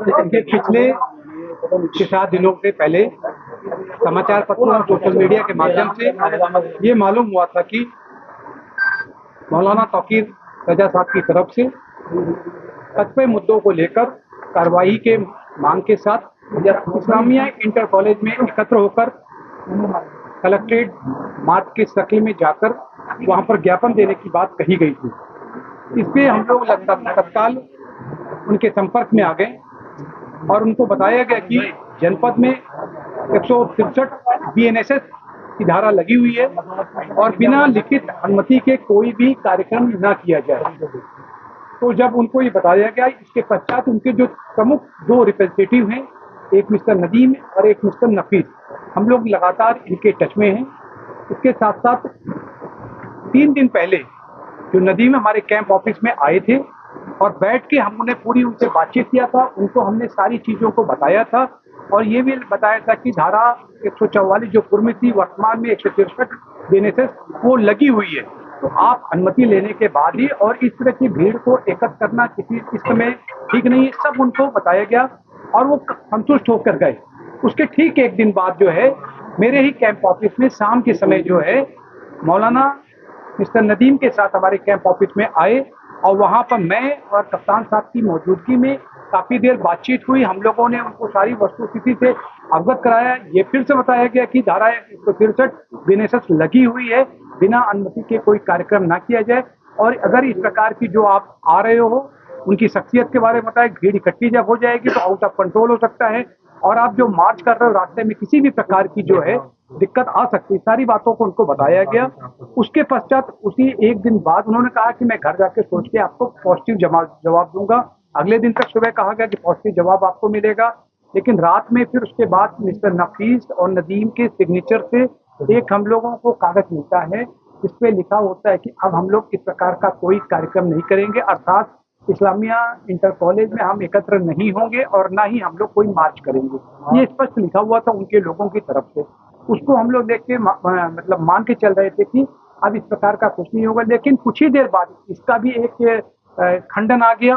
देखिए, पिछले 6-7 दिनों से पहले समाचार पत्रों और सोशल मीडिया के माध्यम से ये मालूम हुआ था कि मौलाना तौकीर रजा साहब की तरफ से कतिपय मुद्दों को लेकर कार्रवाई के मांग के साथ इस्लामिया इंटर कॉलेज में एकत्र होकर कलेक्ट्रेट मार्च की शक्ल में जाकर वहां पर ज्ञापन देने की बात कही गई थी। इस पे हम लोग तत्काल उनके संपर्क में आ गए और उनको बताया गया कि जनपद में 163 बीएनएसएस की धारा लगी हुई है और बिना लिखित अनुमति के कोई भी कार्यक्रम न किया जाए। तो जब उनको ये बताया गया, इसके पश्चात उनके जो प्रमुख 2 रिप्रेजेंटेटिव हैं, एक मिस्टर नदीम और एक मिस्टर नफीस, हम लोग लगातार इनके टच में हैं। इसके साथ साथ 3 दिन पहले जो नदीम हमारे कैंप ऑफिस में आए थे और बैठ के हमने पूरी उनसे बातचीत किया था, उनको हमने सारी चीज़ों को बताया था और ये भी बताया था कि धारा 144 जो पूर्व में थी, वर्तमान में 163 बीएनएसएस वो लगी हुई है। तो आप अनुमति लेने के बाद ही और इस तरह की भीड़ को एकत्र करना किसी इस समय ठीक नहीं है, सब उनको बताया गया और वो संतुष्ट होकर गए। उसके ठीक 1 दिन बाद जो है मेरे ही कैंप ऑफिस में शाम के समय जो है मौलाना मिस्टर नदीम के साथ हमारे कैंप ऑफिस में आए और वहाँ पर मैं और कप्तान साहब की मौजूदगी में काफ़ी देर बातचीत हुई। हम लोगों ने उनको सारी वस्तुस्थिति से अवगत कराया। ये फिर से बताया गया कि धारा 163 बीएनएसएस लगी हुई है, बिना अनुमति के कोई कार्यक्रम ना किया जाए और अगर इस प्रकार की जो आप आ रहे हो उनकी शख्सियत के बारे में बताएं, भीड़ इकट्ठी जब हो जाएगी तो आउट ऑफ कंट्रोल हो सकता है और आप जो मार्च कर रहे हो रास्ते में किसी भी प्रकार की जो है दिक्कत आ सकती है। सारी बातों को उनको बताया गया। उसके पश्चात उसी 1 दिन बाद उन्होंने कहा कि मैं घर जाके सोच के आपको पॉजिटिव जवाब दूंगा। अगले दिन तक सुबह कहा गया कि पॉजिटिव जवाब आपको मिलेगा, लेकिन रात में फिर उसके बाद मिस्टर नफीस और नदीम के सिग्नेचर से एक हम लोगों को कागज मिलता है जिसपे लिखा होता है कि अब हम लोग इस प्रकार का कोई कार्यक्रम नहीं करेंगे, अर्थात इस्लामिया इंटर कॉलेज में हम एकत्र नहीं होंगे और ना ही हम लोग कोई मार्च करेंगे। ये स्पष्ट लिखा हुआ था उनके लोगों की तरफ से। उसको हम लोग देख के मतलब मान के चल रहे थे कि अब इस प्रकार का कुछ नहीं होगा, लेकिन कुछ ही देर बाद इसका भी एक खंडन आ गया।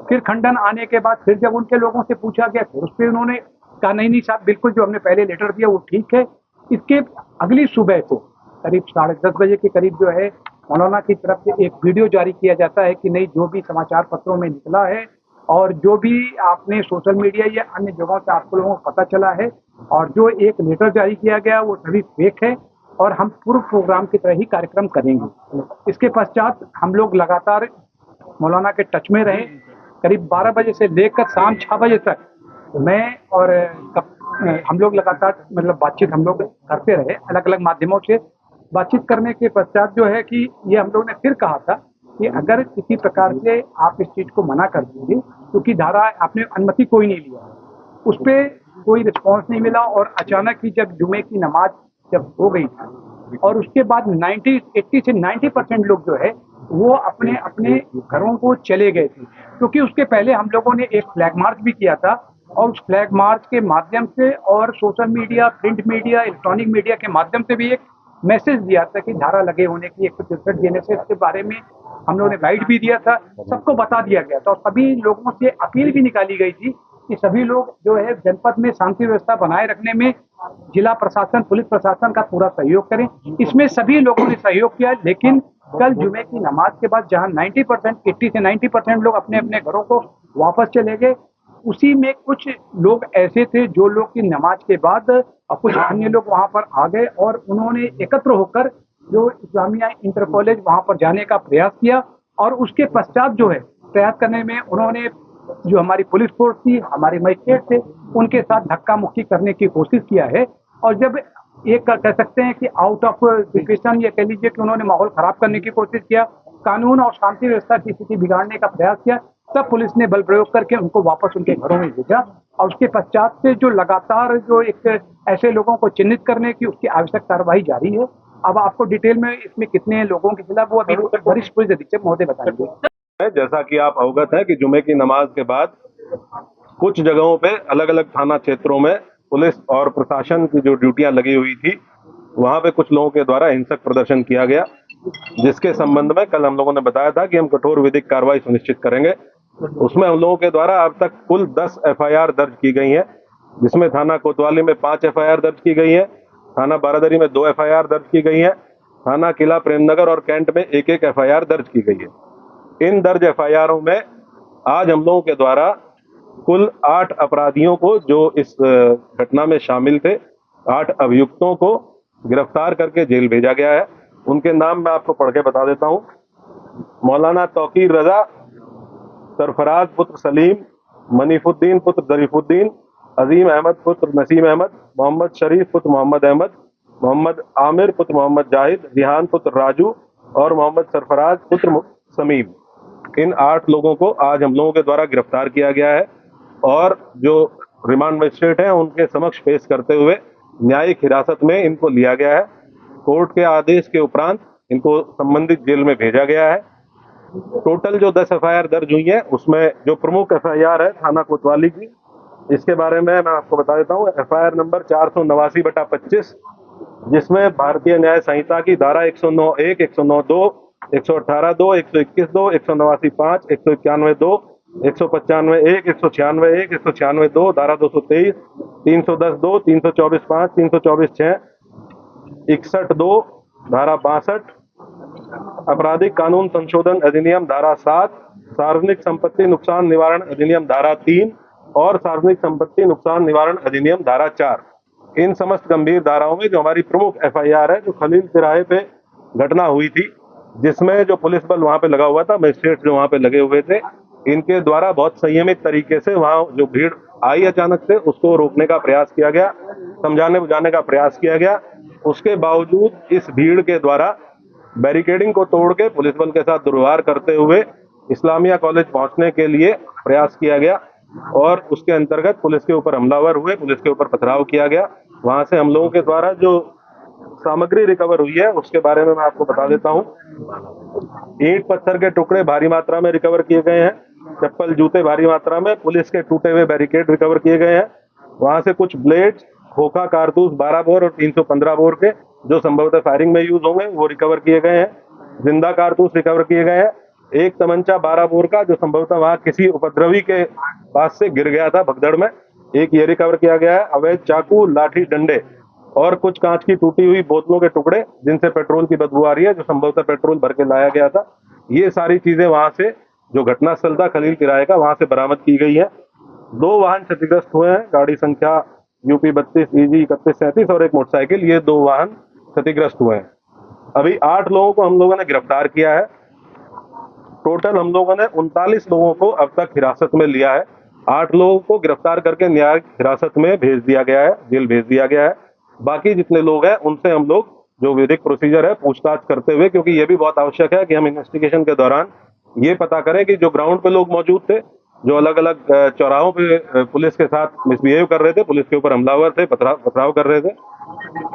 फिर खंडन आने के बाद फिर जब उनके लोगों से पूछा गया फिर उस पर उन्होंने कहा नहीं साहब, बिल्कुल जो हमने पहले लेटर दिया वो ठीक है। इसके अगली सुबह को करीब 10:30 बजे के करीब जो है मौलाना की तरफ से एक वीडियो जारी किया जाता है कि नहीं, जो भी समाचार पत्रों में निकला है और जो भी आपने सोशल मीडिया या अन्य जगहों से आप लोगों को पता चला है और जो एक लेटर जारी किया गया वो सभी फेक है और हम पूर्व प्रोग्राम की तरह ही कार्यक्रम करेंगे। इसके पश्चात हम लोग लगातार मौलाना के टच में रहे। करीब 12 बजे से लेकर शाम 6 बजे तक मैं और हम लोग लगातार मतलब बातचीत हम लोग करते रहे। अलग अलग माध्यमों से बातचीत करने के पश्चात जो है कि ये हम लोग ने फिर कहा था कि अगर किसी प्रकार से आप इस चीज़ को मना कर दीजिए, क्योंकि धारा आपने अनुमति कोई नहीं लिया, उस पर कोई रिस्पॉन्स नहीं मिला और अचानक ही जब जुमे की नमाज जब हो गई थी और उसके बाद 80 से 90% लोग जो है वो अपने अपने घरों को चले गए थे, क्योंकि उसके पहले हम लोगों ने एक फ्लैग मार्च भी किया था और उस फ्लैग मार्च के माध्यम से और social media, print media, electronic media के माध्यम से भी एक मैसेज दिया था कि धारा लगे होने की 163 बीएनएसएस के बारे में हम लोगों ने गाइड भी दिया था, सबको बता दिया गया था और सभी लोगों से अपील भी निकाली गई थी कि सभी लोग जो है जनपद में शांति व्यवस्था बनाए रखने में जिला प्रशासन, पुलिस प्रशासन का पूरा सहयोग करें। इसमें सभी लोगों ने सहयोग किया, लेकिन कल जुमे की नमाज के बाद जहां 80 से 90% लोग अपने अपने घरों को वापस चले गए, उसी में कुछ लोग ऐसे थे जो लोग की नमाज के बाद और कुछ अन्य लोग वहां पर आ गए और उन्होंने एकत्र होकर जो इस्लामिया इंटर कॉलेज वहां पर जाने का प्रयास किया और उसके पश्चात जो है प्रयास करने में उन्होंने जो हमारी पुलिस फोर्स थी, हमारे मजिस्ट्रेट थे, उनके साथ धक्का मुक्की करने की कोशिश किया है और जब एक कह सकते हैं कि आउट ऑफ सिचुएशन या कह लीजिए कि उन्होंने माहौल खराब करने की कोशिश किया, कानून और शांति व्यवस्था की स्थिति बिगाड़ने का प्रयास किया, तब पुलिस ने बल प्रयोग करके उनको वापस उनके घरों में भेजा और उसके पश्चात से जो लगातार जो एक ऐसे लोगों को चिन्हित करने की उसकी आवश्यक कार्रवाई जारी है। अब आपको डिटेल में इसमें कितने लोगों के खिलाफ वो अभी वरिष्ठ पुलिस अधीक्षक महोदय बताएंगे। जैसा कि आप अवगत है कि जुमे की नमाज के बाद कुछ जगहों पे अलग अलग थाना क्षेत्रों में पुलिस और प्रशासन की जो ड्यूटियां लगी हुई थी, वहां पे कुछ लोगों के द्वारा हिंसक प्रदर्शन किया गया, जिसके संबंध में कल हम लोगों ने बताया था कि हम कठोर विधिक कार्रवाई सुनिश्चित करेंगे उसमें हम लोगों के द्वारा अब तक कुल 10 एफआईआर दर्ज की गई हैं, जिसमें थाना कोतवाली में 5 एफआईआर दर्ज की गई है, थाना बारादरी में 2 एफआईआर दर्ज की गई है, थाना किला प्रेमनगर और कैंट में 1-1 एफआईआर दर्ज की गई है। इन दर्ज एफआईआरों में आज हम लोगों के द्वारा कुल 8 अपराधियों को, जो इस घटना में शामिल थे, 8 अभियुक्तों को गिरफ्तार करके जेल भेजा गया है। उनके नाम मैं आपको पढ़ के बता देता हूँ। मौलाना तौकीर रजा, सरफराज पुत्र सलीम, मनीफुद्दीन पुत्र जरीफुद्दीन, अजीम अहमद पुत्र नसीम अहमद, मोहम्मद शरीफ पुत्र मोहम्मद अहमद, मोहम्मद आमिर पुत्र मोहम्मद जाहिद, रिहान पुत्र राजू और मोहम्मद सरफराज पुत्र समीम। इन 8 लोगों को आज हम लोगों के द्वारा गिरफ्तार किया गया है और जो रिमांड मजिस्ट्रेट हैं उनके समक्ष पेश करते हुए न्यायिक हिरासत में इनको लिया गया है। कोर्ट के आदेश के उपरांत इनको संबंधित जेल में भेजा गया है। टोटल जो 10 एफआईआर दर्ज हुई है, उसमें जो प्रमुख एफआईआर है थाना कोतवाली की, इसके बारे में मैं आपको बता देता हूँ। एफआईआर नंबर 489/25, जिसमें भारतीय न्याय संहिता की धारा 109(1), 109(2), 118(2), 121(2), 189(5), 191(2), 195(1), 196(1), 196(2), धारा 223, 310(2), 324(5), 324(6), 61(2), धारा 62, आपराधिक कानून संशोधन अधिनियम धारा 7, सार्वजनिक संपत्ति नुकसान निवारण अधिनियम धारा 3 और सार्वजनिक संपत्ति नुकसान निवारण अधिनियम धारा 4। इन समस्त गंभीर धाराओं में जो हमारी प्रमुख एफआईआर है, जो खलील तिराहे पे घटना हुई थी, जिसमें जो पुलिस बल वहां पे लगा हुआ था, मजिस्ट्रेट जो वहां पे लगे हुए थे, इनके द्वारा बहुत संयमित तरीके से वहां जो भीड़ आई अचानक से, उसको रोकने का प्रयास किया गया, समझाने बुझाने का प्रयास किया गया। उसके बावजूद इस भीड़ के द्वारा बैरिकेडिंग को तोड़ के पुलिस बल के साथ दुर्व्यवहार करते हुए इस्लामिया कॉलेज पहुंचने के लिए प्रयास किया गया और उसके अंतर्गत पुलिस के ऊपर हमलावर हुए, पुलिस के ऊपर पथराव किया गया। वहां से हम लोगों के द्वारा जो सामग्री रिकवर हुई है उसके बारे में मैं आपको बता देता हूँ। ईंट पत्थर के टुकड़े भारी मात्रा में रिकवर किए गए हैं, चप्पल जूते भारी मात्रा में, पुलिस के टूटे हुए बैरिकेड रिकवर किए गए हैं। वहां से कुछ ब्लेड्स, खोखा कारतूस 12 बोर और 315 बोर के, जो संभवतः फायरिंग में यूज होंगे, वो रिकवर किए गए हैं। जिंदा कारतूस रिकवर किए गए हैं। एक तमंचा 12 बोर का, जो संभवतः वहां किसी उपद्रवी के पास से गिर गया था भगदड़ में, एक ये रिकवर किया गया है। अवैध चाकू, लाठी, डंडे और कुछ कांच की टूटी हुई बोतलों के टुकड़े, जिनसे पेट्रोल की बदबू आ रही है, जो संभवतः पेट्रोल भर के लाया गया था। ये सारी चीजें वहां से, जो घटनास्थल था खलील तिराहे का, वहां से बरामद की गई है। 2 वाहन क्षतिग्रस्त हुए हैं, गाड़ी संख्या यूपी 32 EG 3137 और एक मोटरसाइकिल, ये 2 वाहन क्षतिग्रस्त हुए हैं। अभी 8 लोगों को हम लोगों ने गिरफ्तार किया है। टोटल हम लोगों ने 39 लोगों को अब तक हिरासत में लिया है। 8 लोगों को गिरफ्तार करके न्यायिक हिरासत में भेज दिया गया है, जेल भेज दिया गया है। बाकी जितने लोग हैं उनसे हम लोग जो विधिक प्रोसीजर है पूछताछ करते हुए, क्योंकि ये भी बहुत आवश्यक है कि हम इन्वेस्टिगेशन के दौरान ये पता करें कि जो ग्राउंड पे लोग मौजूद थे, जो अलग अलग चौराहों पे पुलिस के साथ मिसबिहेव कर रहे थे, पुलिस के ऊपर हमलावर थे, पथराव कर रहे थे,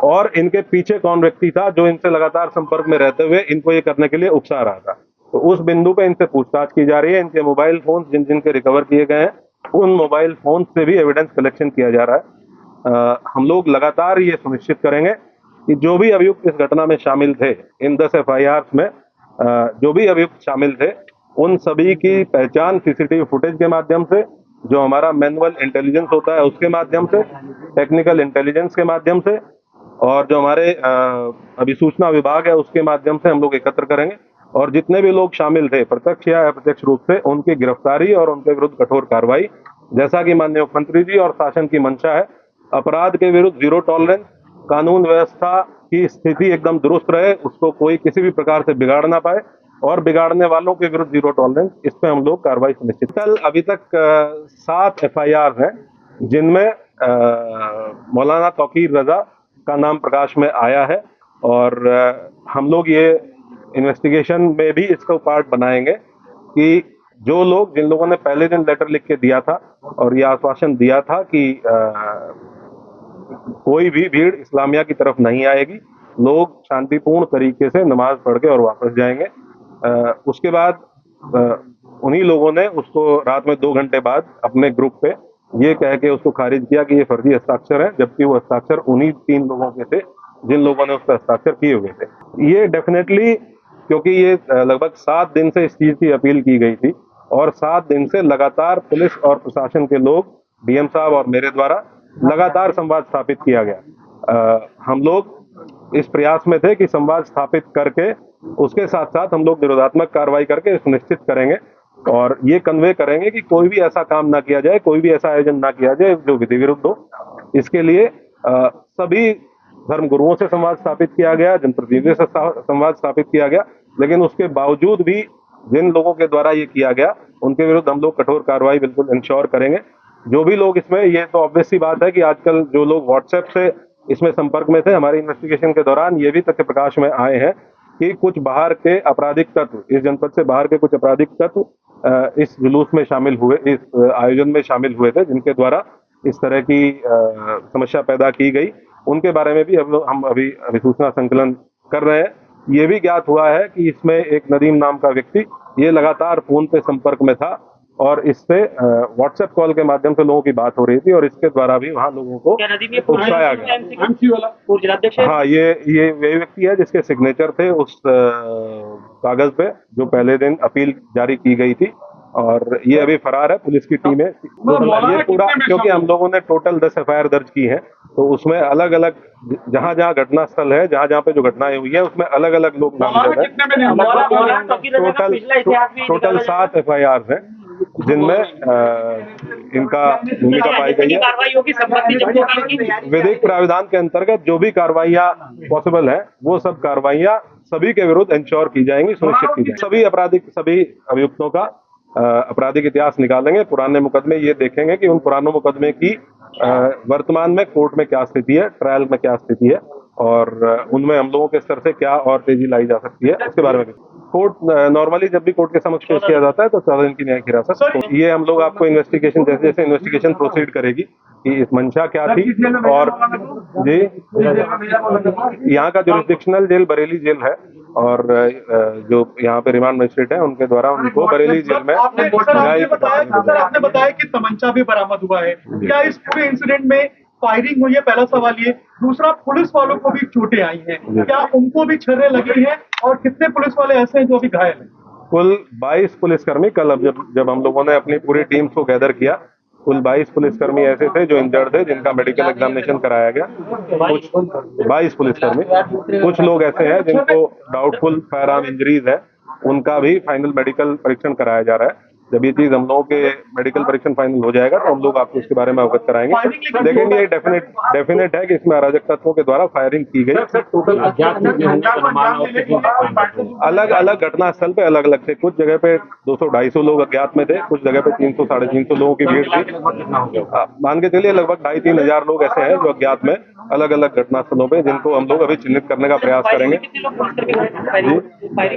और इनके पीछे कौन व्यक्ति था जो इनसे लगातार संपर्क में रहते हुए इनको ये करने के लिए उकसा रहा था। तो उस बिंदु पे इनसे पूछताछ की जा रही है। इनके मोबाइल फोन जिन जिनके रिकवर किए गए हैं, उन मोबाइल फोन से भी एविडेंस कलेक्शन किया जा रहा है। हम लोग लगातार ये सुनिश्चित करेंगे कि जो भी अभियुक्त इस घटना में शामिल थे, इन 10 एफआईआर में जो भी अभियुक्त शामिल थे, उन सभी की पहचान सीसीटीवी फुटेज के माध्यम से, जो हमारा मैनुअल इंटेलिजेंस होता है उसके माध्यम से, टेक्निकल इंटेलिजेंस के माध्यम से, और जो हमारे अभिसूचना विभाग है उसके माध्यम से हम लोग एकत्र करेंगे। और जितने भी लोग शामिल थे प्रत्यक्ष या अप्रत्यक्ष रूप से, उनकी गिरफ्तारी और उनके विरुद्ध कठोर कार्रवाई, जैसा कि माननीय मुख्यमंत्री जी और शासन की मंशा है। अपराध के विरुद्ध जीरो टॉलरेंस, कानून व्यवस्था की स्थिति एकदम दुरुस्त रहे, उसको कोई किसी भी प्रकार से बिगाड़ ना पाए, और बिगाड़ने वालों के विरुद्ध जीरो टॉलरेंस, इस पे हम लोग कार्रवाई सुनिश्चित। कल अभी तक 7 एफआईआर हैं, जिनमें मौलाना तौकीर रजा का नाम प्रकाश में आया है, और हम लोग ये इन्वेस्टिगेशन में भी इसका पार्ट बनाएंगे कि जो लोग, जिन लोगों ने पहले दिन लेटर लिख के दिया था और ये आश्वासन दिया था कि कोई भी भीड़ इस्लामिया की तरफ नहीं आएगी, लोग शांतिपूर्ण तरीके से नमाज पढ़ के और वापस जाएंगे, उसके बाद उन्हीं लोगों ने उसको रात में 2 घंटे बाद अपने ग्रुप पे ये कह के उसको खारिज किया कि ये फर्जी हस्ताक्षर है, जबकि वो हस्ताक्षर उन्हीं 3 लोगों के थे जिन लोगों ने उस पर हस्ताक्षर किए हुए थे। ये डेफिनेटली, क्योंकि ये लगभग 7 दिन से इस चीज की अपील की गई थी और 7 दिन से लगातार पुलिस और प्रशासन के लोग, डीएम साहब और मेरे द्वारा लगातार संवाद स्थापित किया गया। हम लोग इस प्रयास में थे कि संवाद स्थापित करके उसके साथ साथ हम लोग निरोधात्मक कार्रवाई करके सुनिश्चित करेंगे और ये कन्वे करेंगे कि कोई भी ऐसा काम ना किया जाए, कोई भी ऐसा आयोजन ना किया जाए जो विधि विरुद्ध हो। इसके लिए सभी धर्म गुरुओं से संवाद स्थापित किया गया, जनप्रतिनिधियों से संवाद स्थापित किया गया, लेकिन उसके बावजूद भी जिन लोगों के द्वारा ये किया गया उनके विरुद्ध हम लोग कठोर कार्रवाई बिल्कुल इंश्योर करेंगे। जो भी लोग इसमें, ये तो ऑब्वियस सी बात है कि आजकल जो लोग व्हाट्सएप से इसमें संपर्क में थे, हमारी इन्वेस्टिगेशन के दौरान ये भी तथ्य प्रकाश में आए हैं कि कुछ बाहर के आपराधिक तत्व, इस जनपद से बाहर के कुछ आपराधिक तत्व इस जुलूस में शामिल हुए, इस आयोजन में शामिल हुए थे, जिनके द्वारा इस तरह की समस्या पैदा की गई। उनके बारे में भी हम अभी सूचना संकलन कर रहे हैं। ये भी ज्ञात हुआ है कि इसमें एक नदीम नाम का व्यक्ति ये लगातार फोन पे संपर्क में था और इससे व्हाट्सएप कॉल के माध्यम से लोगों की बात हो रही थी और इसके द्वारा भी वहाँ लोगों को उकसाया गया। हाँ, ये वही व्यक्ति है जिसके सिग्नेचर थे उस कागज पे जो पहले दिन अपील जारी की गई थी और ये अभी फरार है। पुलिस की टीम है ये पूरा, क्योंकि हम लोगों ने टोटल 10 एफआईआर दर्ज की हैं, तो उसमें अलग अलग जहाँ जहाँ घटना स्थल है, जहाँ जहाँ पे जो घटनाएं हुई है, उसमें अलग अलग लोग नामजद हैं। टोटल 7 एफआईआर हैं जिनमें इनका भूमिका पाई गई है। विधिक प्राविधान के अंतर्गत जो भी कार्रवाइयाँ पॉसिबल है वो सब कार्रवाइयाँ सभी के विरुद्ध इंश्योर की जाएंगी, सुनिश्चित की जाएंगी। सभी अभियुक्तों का आपराधिक इतिहास निकालेंगे, पुराने मुकदमे ये देखेंगे कि उन पुरानों मुकदमे की वर्तमान में कोर्ट में क्या स्थिति है, ट्रायल में क्या स्थिति है और उनमें हम लोगों के स्तर से क्या और तेजी लाई जा सकती है, उसके बारे में। कोर्ट नॉर्मली जब भी कोर्ट के समक्ष पेश किया जाता है तो 14 दिन की न्यायिक हिरासत। तो ये हम लोग आपको इन्वेस्टिगेशन, जैसे जैसे इन्वेस्टिगेशन प्रोसीड करेगी कि इस मंशा क्या थी और जी, यहाँ का जुरिस्डिक्शनल जेल बरेली जेल है और जो यहाँ पे रिमांड मजिस्ट्रेट है उनके द्वारा उनको बरेली जेल में आपने बताया कि तमंचा भी बरामद हुआ है। क्या इस पूरे इंसिडेंट में फायरिंग हुई है? पहला सवाल ये। दूसरा, पुलिस वालों को भी चोटें आई हैं, क्या उनको भी छर्रे लगी हैं और कितने पुलिस वाले ऐसे हैं जो अभी घायल हैं? कुल 22 पुलिसकर्मी, कल अब जब हम लोगों ने अपनी पूरी टीम को गैदर किया, कुल 22 पुलिसकर्मी ऐसे थे जो इंजर्ड थे, जिनका मेडिकल एग्जामिनेशन कराया गया। कुछ 22 पुलिसकर्मी, कुछ लोग ऐसे हैं जिनको डाउटफुल फायर आर्म इंजरीज है, उनका भी फाइनल मेडिकल परीक्षण कराया जा रहा है। जब ये चीज हम लोगों के मेडिकल परीक्षण फाइनल हो जाएगा तो हम लोग आपको इसके बारे में अवगत कराएंगे। लेकिन ये डेफिनेट है कि इसमें अराजक तत्वों के द्वारा फायरिंग की गई। अलग अलग घटना स्थल पे अलग अलग थे। कुछ जगह पे 200-250 लोग अज्ञात में थे, कुछ जगह पे 300-350 लोगों की भीड़ थी। मान के चलिए लगभग 2,500-3,000 हजार लोग ऐसे हैं जो अज्ञात में अलग अलग घटना स्थलों पे, जिनको हम लोग अभी चिन्हित करने का प्रयास करेंगे।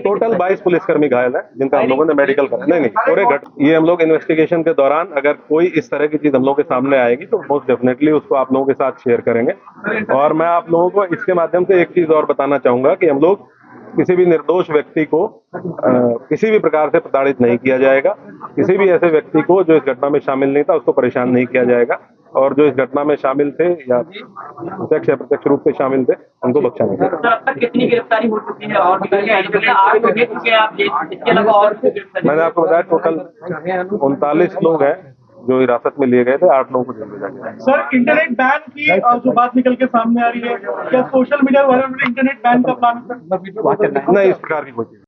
टोटल 22 पुलिसकर्मी घायल है जिनका हम लोगों ने मेडिकल करा। नहीं, पूरे ये हम लोग इन्वेस्टिगेशन के दौरान अगर कोई इस तरह की चीज हम लोग के सामने आएगी तो मोस्ट डेफिनेटली उसको आप लोगों के साथ शेयर करेंगे। और मैं आप लोगों को इसके माध्यम से एक चीज और बताना चाहूंगा कि हम लोग किसी भी निर्दोष व्यक्ति को किसी भी प्रकार से प्रताड़ित नहीं किया जाएगा। किसी भी ऐसे व्यक्ति को जो इस घटना में शामिल नहीं था उसको परेशान नहीं किया जाएगा और जो इस घटना में शामिल थे या प्रत्यक्ष या प्रत्यक्ष रूप से शामिल थे उनको बख्शा नहीं जाएगा। सर, अब तक कितनी गिरफ्तारी हो चुकी है? और मैंने आपको बताया टोटल 39 लोग हैं जो हिरासत में लिए गए थे, 8 लोगों को जेल भेजा गया। सर, इंटरनेट बैन की जो बात निकल के सामने आ रही है, क्या सोशल मीडिया वालों ने इंटरनेट बैन का प्लान? नहीं, इस प्रकार की कोई चीज